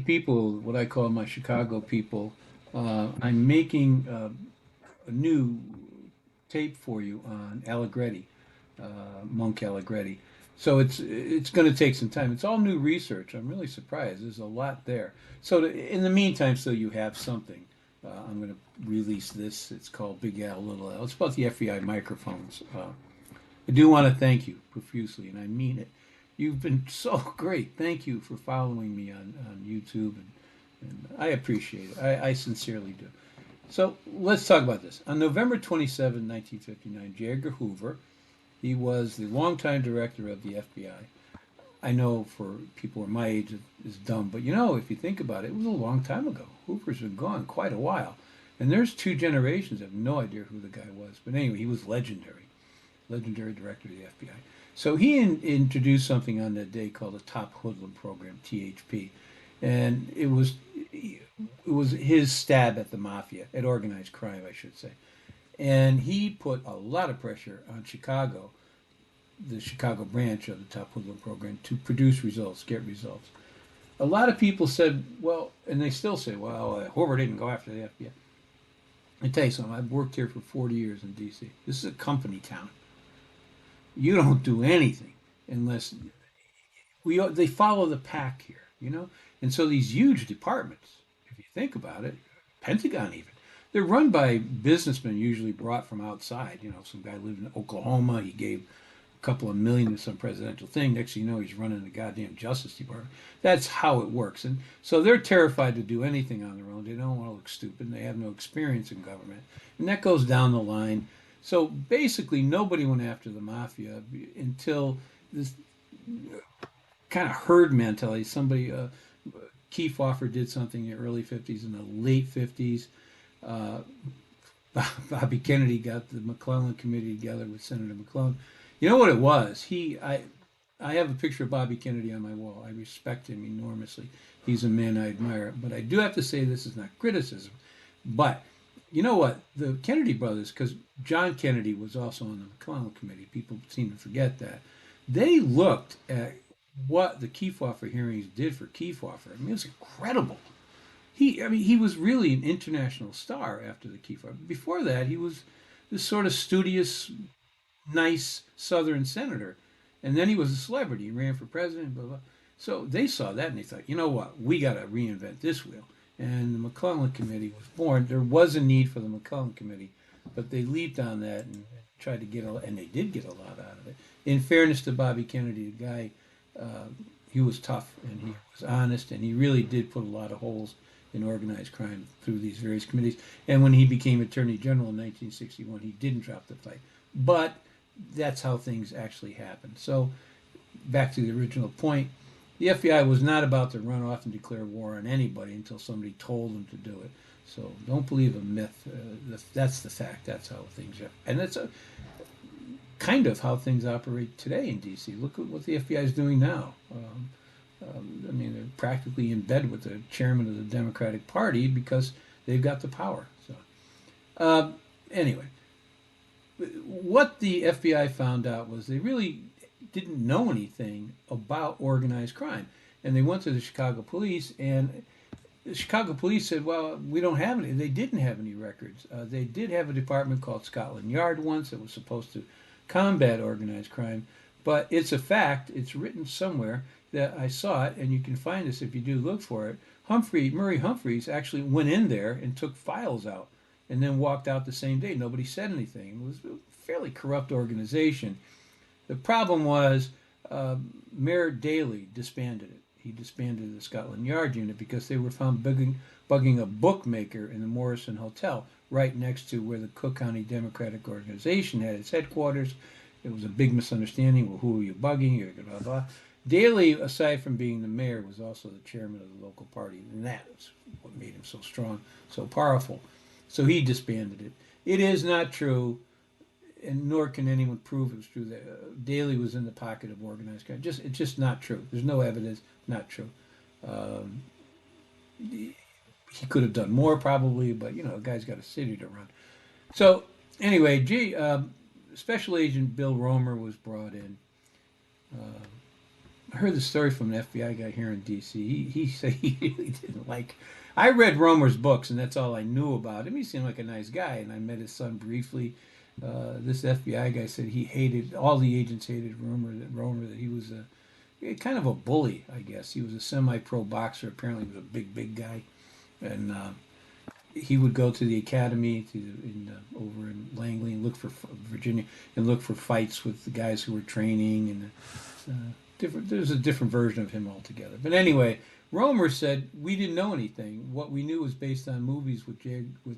people, what I call my Chicago people, I'm making a new tape for you on Allegretti, Monk Allegretti. So it's going to take some time. It's all new research. I'm really surprised. There's a lot there. So in the meantime, so you have something. I'm going to release this. It's called Big Al, Little Al. It's about the FBI microphones. I do want to thank you profusely, and I mean it. You've been so great. Thank you for following me on YouTube, and I appreciate it. I sincerely do. So let's talk about this. On November 27, 1959, J. Edgar Hoover, he was the longtime director of the FBI. I know for people of my age it's dumb, but if you think about it, it was a long time ago. Hoover's been gone quite a while. And there's two generations that have no idea who the guy was. But anyway, he was legendary director of the FBI. So he introduced something on that day called the Top Hoodlum Program, THP, and it was his stab at the mafia, at organized crime, I should say. And he put a lot of pressure on Chicago, the Chicago branch of the Top Hoodlum Program, to produce results, get results. A lot of people said, well, and they still say, well, Hoover didn't go after the FBI. I tell you something, I've worked here for 40 years in D.C. This is a company town. You don't do anything unless they follow the pack here. And so these huge departments, if you think about it, Pentagon even, they're run by businessmen usually brought from outside. Some guy lived in Oklahoma, he gave a couple of million to some presidential thing. Next thing you know, he's running the goddamn Justice Department. That's how it works. And so they're terrified to do anything on their own. They don't want to look stupid. And they have no experience in government. And that goes down the line. So basically, nobody went after the mafia until this kind of herd mentality. Somebody, Kefauver did something in the early 50s and the late 50s. Uh, Bobby Kennedy got the McClellan committee together with Senator McClellan. You know what it was? I have a picture of Bobby Kennedy on my wall. I respect him enormously. He's a man I admire. But I do have to say this is not criticism. But you know what? The Kennedy brothers, because John Kennedy was also on the McClellan committee. People seem to forget that. They looked at what the Kefauver hearings did for Kefauver. I mean, it was incredible. He was really an international star after the Kefauver. Before that, he was this sort of studious, nice Southern senator, and then he was a celebrity. He ran for president, blah blah. So they saw that and they thought, you know what, we got to reinvent this wheel. And the McClellan Committee was born. There was a need for the McClellan Committee, but they leaped on that and tried to get and they did get a lot out of it. In fairness to Bobby Kennedy, the guy, he was tough and he was honest and he really did put a lot of holes in organized crime through these various committees. And when he became Attorney General in 1961, he didn't drop the fight. But that's how things actually happened. So back to the original point, the FBI was not about to run off and declare war on anybody until somebody told them to do it. So don't believe a myth. That's the fact. That's how things are. And that's kind of how things operate today in D.C. Look at what the FBI is doing now. I mean, they're practically in bed with the chairman of the Democratic Party because they've got the power. So, anyway, what the FBI found out was they really didn't know anything about organized crime. And they went to the Chicago police, and the Chicago police said, well, we don't have any. They didn't have any records. They did have a department called Scotland Yard once that was supposed to combat organized crime. But it's a fact, it's written somewhere that I saw it, and you can find this if you do look for it. Murray Humphries actually went in there and took files out and then walked out the same day. Nobody said anything. It was a fairly corrupt organization. The problem was Mayor Daley disbanded it. He disbanded the Scotland Yard unit because they were found bugging a bookmaker in the Morrison Hotel right next to where the Cook County Democratic Organization had its headquarters. It was a big misunderstanding. Well, who are you bugging? You're blah, blah. Daley, aside from being the mayor, was also the chairman of the local party, and that is what made him so strong, so powerful. So he disbanded it. It is not true, and nor can anyone prove it was true that Daley was in the pocket of organized crime. It's just not true. There's no evidence. Not true. Um, he could have done more probably, but the guy's got a city to run. So anyway, Special Agent Bill Romer was brought in. Uh, I heard the story from an FBI guy here in D.C. He said he really didn't like. I read Romer's books, and that's all I knew about him. He seemed like a nice guy, and I met his son briefly. This FBI guy said he hated all the agents hated Romer that he was kind of a bully. I guess he was a semi-pro boxer. Apparently, he was a big guy, and he would go to the academy over in Langley and look for Virginia and look for fights with the guys who were training and different. There's a different version of him altogether. But anyway, Romer said we didn't know anything. What we knew was based on movies with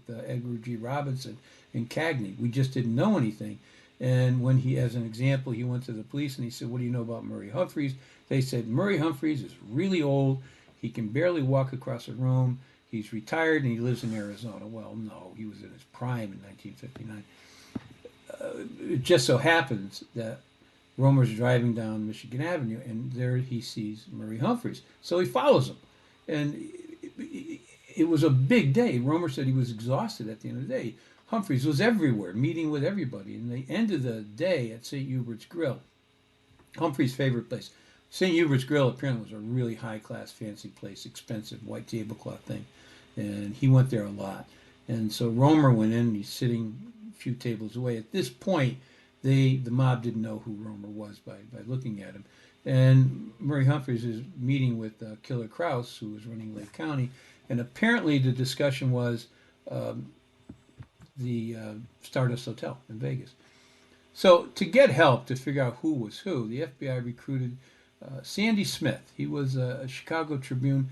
Edgar G. Robinson and Cagney. We just didn't know anything. And when he, as an example, he went to the police and he said, "What do you know about Murray Humphries?" They said, "Murray Humphries is really old. He can barely walk across a room. He's retired and he lives in Arizona." Well, no, he was in his prime in 1959. It just so happens that Romer's driving down Michigan Avenue, and there he sees Murray Humphries. So he follows him. And it was a big day. Romer said he was exhausted at the end of the day. Humphries was everywhere, meeting with everybody. And they ended the day at St. Hubert's Grill, Humphries' favorite place. St. Hubert's Grill apparently was a really high-class, fancy place, expensive white tablecloth thing. And he went there a lot. And so Romer went in, and he's sitting a few tables away. At this point, the mob didn't know who Romer was by looking at him. And Murray Humphries is meeting with Killer Kraus, who was running Lake County. And apparently the discussion was the Stardust Hotel in Vegas. So to get help to figure out who was who, the FBI recruited Sandy Smith. He was a Chicago Tribune.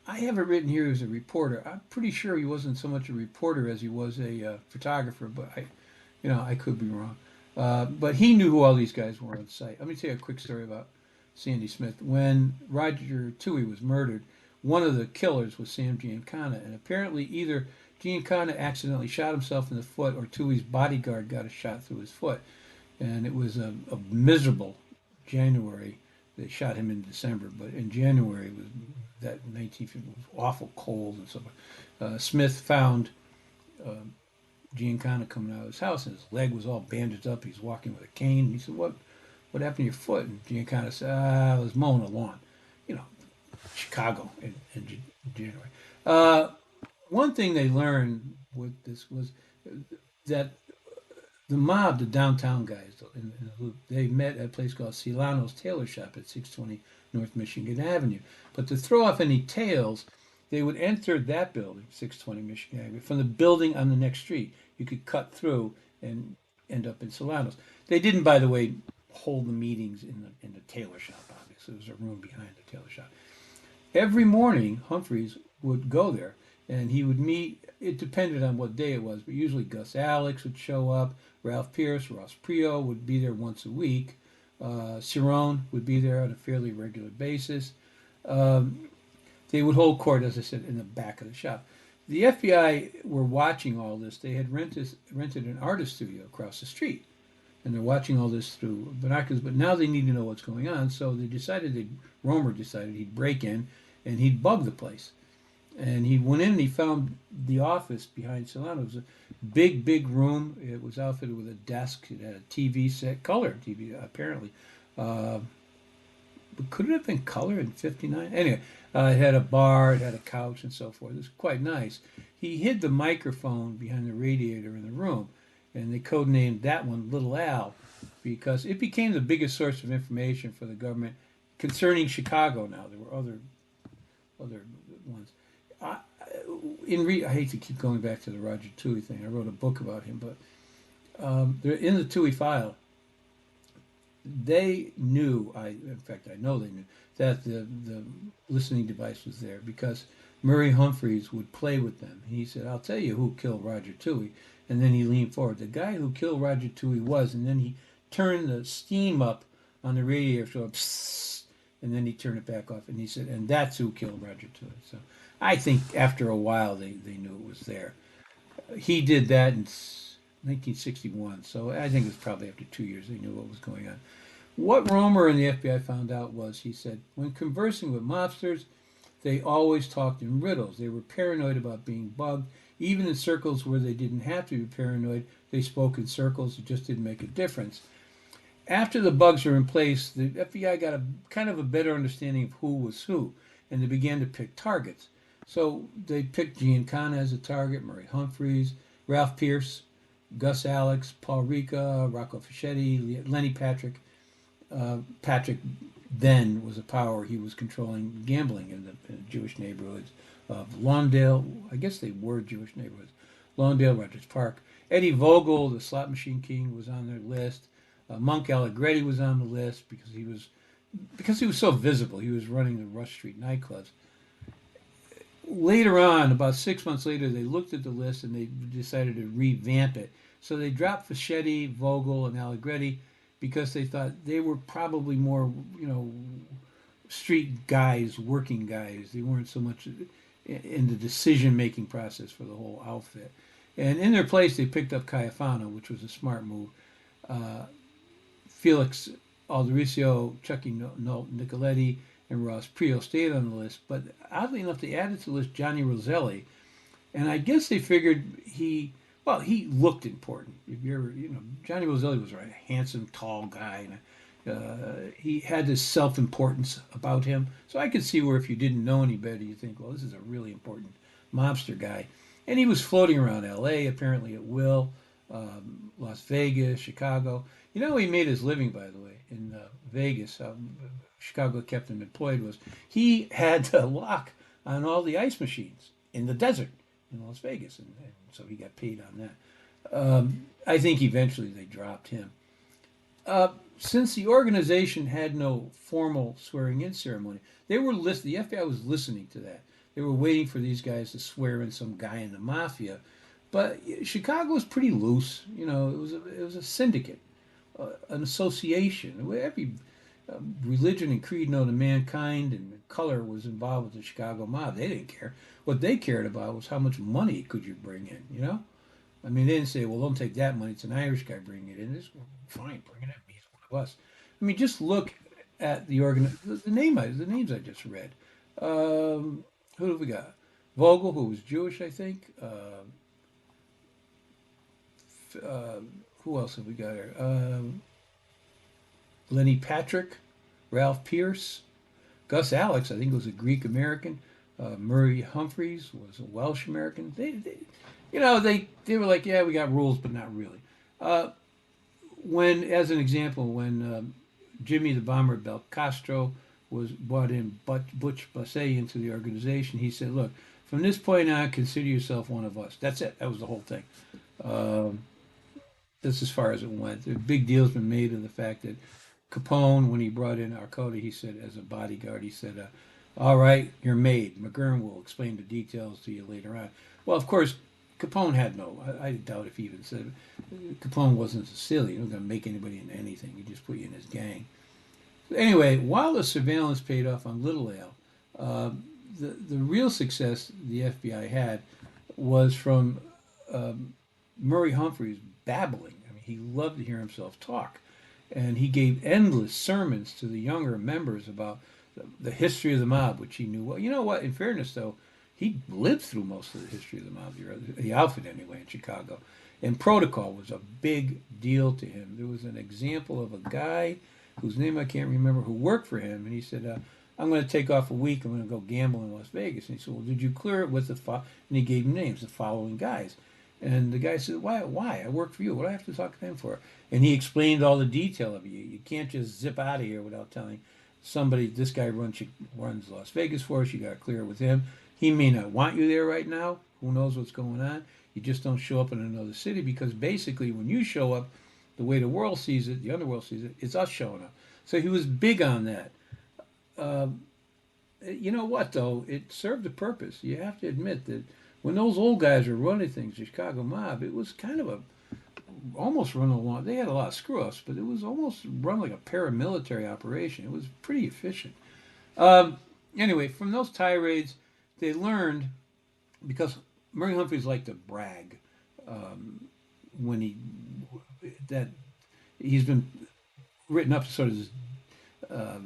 I have it written here as a reporter. I'm pretty sure he wasn't so much a reporter as he was a photographer, but I could be wrong. But he knew who all these guys were on site. Let me tell you a quick story about Sandy Smith. When Roger Touhy was murdered, one of the killers was Sam Giancana, and apparently either Giancana accidentally shot himself in the foot or Touhy's bodyguard got a shot through his foot. And it was a miserable January. They shot him in December, but in January it was that 1950 was awful cold and so forth. Smith found Giancana coming out of his house, and his leg was all bandaged up. He's walking with a cane. And he said, "What happened to your foot?" And Giancana said, "I was mowing a lawn." Chicago in January. One thing they learned with this was that the mob, the downtown guys, they met at a place called Celano's Tailor Shop at 620 North Michigan Avenue. But to throw off any tails, they would enter that building, 620 Michigan Avenue, from the building on the next street. You could cut through and end up in Celano's. They didn't, by the way, hold the meetings in the tailor shop, obviously. There was a room behind the tailor shop. Every morning, Humphries would go there, and he would meet. It depended on what day it was, but usually Gus Alex would show up, Ralph Pierce, Ross Prio would be there once a week, Cerrone would be there on a fairly regular basis. They would hold court, as I said, in the back of the shop. The FBI were watching all this. They had rented an artist studio across the street, and they're watching all this through binoculars. But now they need to know what's going on, so Romer decided he'd break in and he'd bug the place. And he went in and he found the office behind Celano. It was a big room. It was outfitted with a desk. It had a TV set, color TV apparently. But could it have been color in '59? Anyway, it had a bar, it had a couch and so forth. It was quite nice. He hid the microphone behind the radiator in the room, and they codenamed that one Little Al because it became the biggest source of information for the government concerning Chicago. Now there were other ones. I hate to keep going back to the Roger Touhy thing. I wrote a book about him, but in the Touhy file, they knew. In fact, I know they knew that the listening device was there because Murray Humphries would play with them. He said, "I'll tell you who killed Roger Touhy," and then he leaned forward. The guy who killed Roger Touhy was, and then he turned the steam up on the radiator, so psst, and then he turned it back off, and he said, "And that's who killed Roger Touhy." So I think after a while they knew it was there. He did that in 1961, so I think it was probably after 2 years they knew what was going on. What Romer and the FBI found out was, he said, when conversing with mobsters, they always talked in riddles. They were paranoid about being bugged. Even in circles where they didn't have to be paranoid, they spoke in circles. It just didn't make a difference. After the bugs were in place, the FBI got a kind of a better understanding of who was who, and they began to pick targets. So they picked Giancana as a target, Murray Humphries, Ralph Pierce, Gus Alex, Paul Rica, Rocco Fischetti, Lenny Patrick. Patrick then was a power. He was controlling gambling in the Jewish neighborhoods of Lawndale. I guess they were Jewish neighborhoods. Lawndale, Rogers Park. Eddie Vogel, the slot machine king, was on their list. Monk Allegretti was on the list because he was so visible. He was running the Rush Street nightclubs. Later on, about 6 months later, they looked at the list and they decided to revamp it. So they dropped Fischetti, Vogel, and Allegretti because they thought they were probably more, street guys, working guys. They weren't so much in the decision-making process for the whole outfit. And in their place, they picked up Cayafano, which was a smart move. Uh, Felix Aldericio, Chucky Nicoletti, and Ross Prio stayed on the list. But oddly enough, they added to the list Johnny Roselli. And I guess they figured he looked important. If you ever, Johnny Roselli was a handsome, tall guy. And he had this self-importance about him. So I could see where if you didn't know any better, you think, well, this is a really important mobster guy. And he was floating around L.A. apparently at will, Las Vegas, Chicago. He made his living, by the way, in Vegas. Chicago kept him employed was he had to lock on all the ice machines in the desert in Las Vegas, and so he got paid on that. I think eventually they dropped him. Since the organization had no formal swearing-in ceremony, the FBI was listening to that. They were waiting for these guys to swear in some guy in the mafia, but Chicago was pretty loose. It was a syndicate, an association. Every religion and creed known to mankind and color was involved with the Chicago mob. They didn't care. What they cared about was how much money could you bring in. I mean, they didn't say, well, don't take that money. It's an Irish guy bringing it in. This fine, bring it in. He's one of us. I mean, just look at the names I just read. Who have we got? Vogel, who was Jewish, I think. Who else have we got here? Lenny Patrick, Ralph Pierce, Gus Alex, I think was a Greek American. Murray Humphries was a Welsh American. They were like, yeah, we got rules, but not really. As an example, when Jimmy the Bomber Bel Castro was brought in, Butch Bussey into the organization, he said, look, from this point on, consider yourself one of us. That's it. That was the whole thing. Um, that's as far as it went. A big deal's been made of the fact that Capone, when he brought in Arcota, he said, as a bodyguard, he said, all right, you're made. McGurn will explain the details to you later on. Well, of course, Capone had I doubt if he even said it. Capone wasn't Sicilian. He wasn't going to make anybody into anything. He just put you in his gang. Anyway, while the surveillance paid off on Little Ale, the real success the FBI had was from Murray Humphries babbling. I mean, he loved to hear himself talk. And he gave endless sermons to the younger members about the history of the mob, which he knew well. You know what? In fairness, though, he lived through most of the history of the mob, the outfit anyway, in Chicago. And protocol was a big deal to him. There was an example of a guy whose name I can't remember who worked for him, and he said, I'm going to take off a week. I'm going to go gamble in Las Vegas. And he said, well, did you clear it with and he gave him names, the following guys. And the guy said, why? I work for you. What do I have to talk to them for? And he explained all the detail of it. You can't just zip out of here without telling somebody, this guy runs Las Vegas for us. You got to clear it with him. He may not want you there right now. Who knows what's going on? You just don't show up in another city because basically when you show up, the way the world sees it, the underworld sees it, it's us showing up. So he was big on that. You know what, though? It served a purpose. You have to admit that when those old guys were running things, the Chicago mob, it was kind of almost run along. They had a lot of screw-ups, but it was almost run like a paramilitary operation. It was pretty efficient. Anyway, from those tirades, they learned, because Murray Humphries liked to brag when that he's been written up as sort of this uh,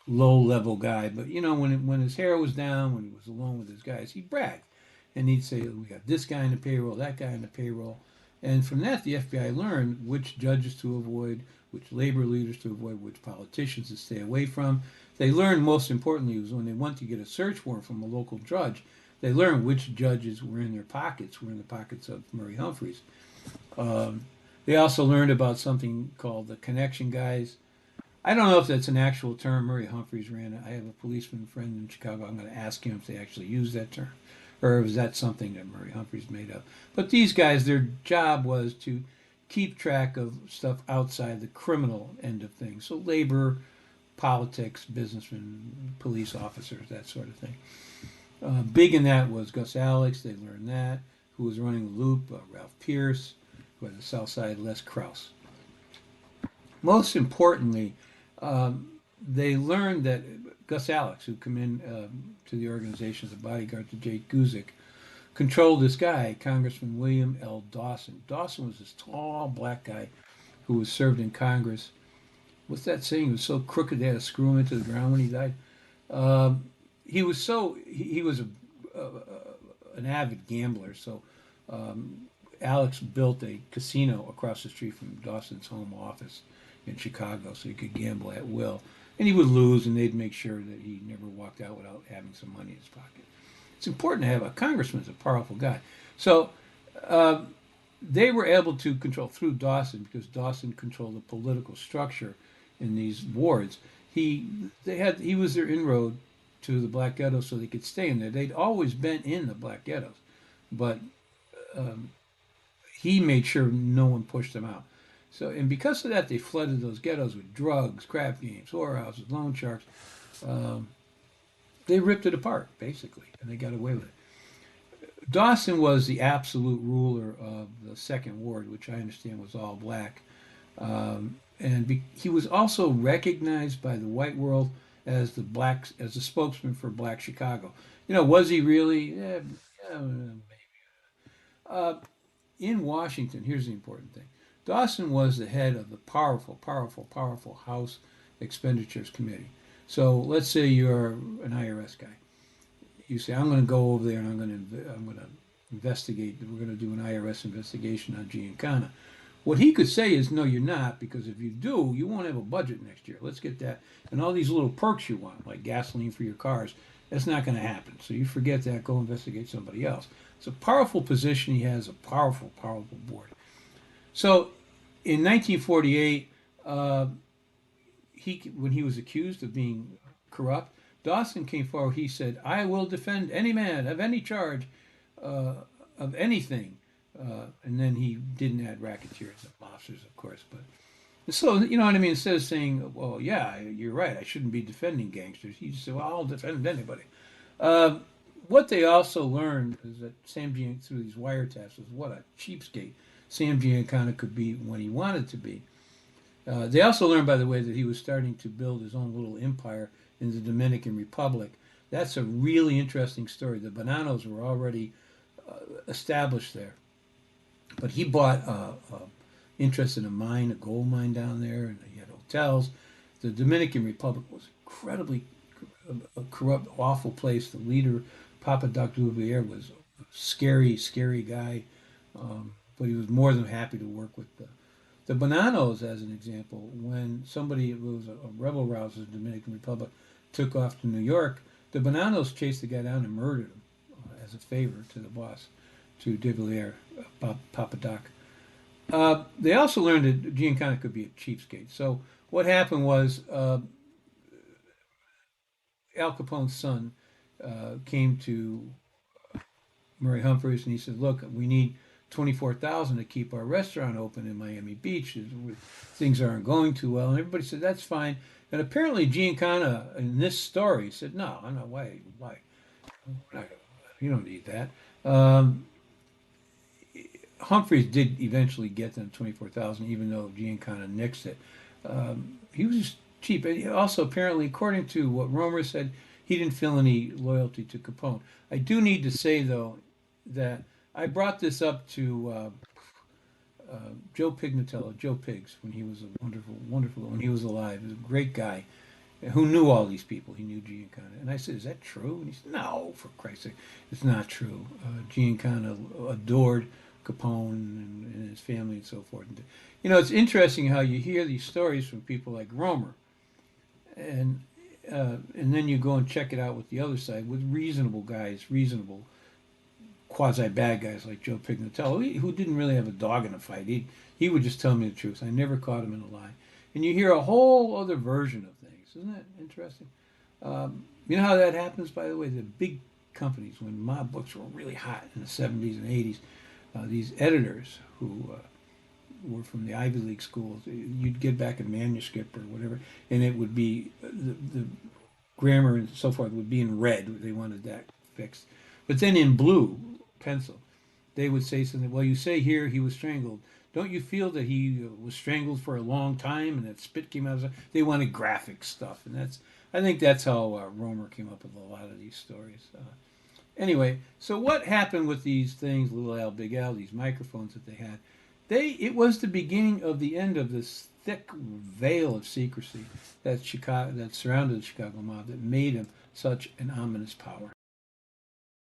low-level guy, but when his hair was down, when he was alone with his guys, he bragged, and he'd say, "We got this guy in the payroll, that guy in the payroll," And from that, the FBI learned which judges to avoid, which labor leaders to avoid, which politicians to stay away from. They learned, most importantly, was when they went to get a search warrant from a local judge, they learned which judges were in their pockets, were in the pockets of Murray Humphries. Um, they also learned about something called the connection guys. I don't know if that's an actual term Murray Humphries ran. I have a policeman friend in Chicago. I'm going to ask him if they actually use that term, or is that something that Murray Humphries made up. But these guys, their job was to keep track of stuff outside the criminal end of things. So labor, politics, businessmen, police officers, that sort of thing. Big in that was Gus Alex. They learned that. Who was running the loop? Ralph Pierce. Who had the South Side, Les Krause. Most importantly, they learned that Gus Alex, who come in to the organization as a bodyguard to Jake Guzik, controlled this guy, Congressman William L. Dawson. Dawson was this tall black guy who was served in Congress. What's that saying? He was so crooked they had to screw him into the ground when he died. He was an avid gambler. So Alex built a casino across the street from Dawson's home office in Chicago, so he could gamble at will. And he would lose, and they'd make sure that he never walked out without having some money in his pocket. It's important to have a congressman as a powerful guy. So they were able to control through Dawson, because Dawson controlled the political structure in these wards. He was their inroad to the black ghettos, so they could stay in there. They'd always been in the black ghettos, but he made sure no one pushed them out. So, and because of that, they flooded those ghettos with drugs, crap games, whorehouses, loan sharks. They ripped it apart, basically, and they got away with it. Dawson was the absolute ruler of the Second Ward, which I understand was all black. He was also recognized by the white world as the spokesman for Black Chicago. Was he really? Yeah, maybe. In Washington, here's the important thing. Dawson was the head of the powerful, powerful, powerful House Expenditures Committee. So let's say you're an IRS guy. You say, I'm going to go over there and I'm going to investigate. We're going to do an IRS investigation on Giancana. What he could say is, no, you're not, because if you do, you won't have a budget next year. Let's get that. And all these little perks you want, like gasoline for your cars, that's not going to happen. So you forget that, go investigate somebody else. It's a powerful position. He has a powerful, powerful board. So in 1948, when he was accused of being corrupt, Dawson came forward. He said, I will defend any man of any charge of anything. And then he didn't add racketeers and mobsters, of course. But so, you know what I mean? Instead of saying, well, yeah, you're right, I shouldn't be defending gangsters, he just said, well, I'll defend anybody. What they also learned is that Sam Giancana, through these wiretaps, was what a cheapskate Sam Giancana could be when he wanted to be. They also learned, by the way, that he was starting to build his own little empire in the Dominican Republic. That's a really interesting story. The Bonanos were already established there. But he bought interest in a gold mine down there, and he had hotels. The Dominican Republic was incredibly a corrupt, awful place. The leader, Papa Doc Duvier, was a scary, scary guy, but he was more than happy to work with the Bonanos, as an example. When somebody who was a rebel rouser in the Dominican Republic took off to New York, the Bonanos chased the guy down and murdered him as a favor to the boss, to De Villiers, Papa Doc. They also learned that Giancana could be a cheapskate. So what happened was Al Capone's son came to Murray Humphries and he said, look, we need $24,000 to keep our restaurant open in Miami Beach. Things aren't going too well. And everybody said, that's fine. And apparently Giancana, in this story, said, no, I'm not, why? You don't need that. Humphries did eventually get them 24,000, even though Giancana nixed it. He was just cheap. And also, apparently, according to what Romer said, he didn't feel any loyalty to Capone. I do need to say, though, that I brought this up to Joe Pignatello, Joe Pigs, when he was a wonderful, wonderful, when he was alive. He was a great guy who knew all these people. He knew Giancana. And I said, is that true? And he said, no, for Christ's sake, it's not true. Giancana adored Capone and his family and so forth. You know, it's interesting how you hear these stories from people like Romer, and then you go and check it out with the other side with reasonable guys, reasonable quasi bad guys like Joe Pignatello, who didn't really have a dog in the fight. He would just tell me the truth. I never caught him in a lie. And you hear a whole other version of things. Isn't that interesting? You know how that happens, by the way? The big companies, when mob books were really hot in the 70s and 80s, these editors who were from the Ivy League schools, you'd get back a manuscript or whatever, and it would be the grammar and so forth would be in red. They wanted that fixed. But then in blue pencil, they would say something. Well, you say here he was strangled. Don't you feel that he was strangled for a long time and that spit came out? They wanted graphic stuff, and I think that's how Romer came up with a lot of these stories. Anyway, so what happened with these things, Little Al, Big Al, these microphones that they had? It was the beginning of the end of this thick veil of secrecy that surrounded the Chicago mob that made him such an ominous power.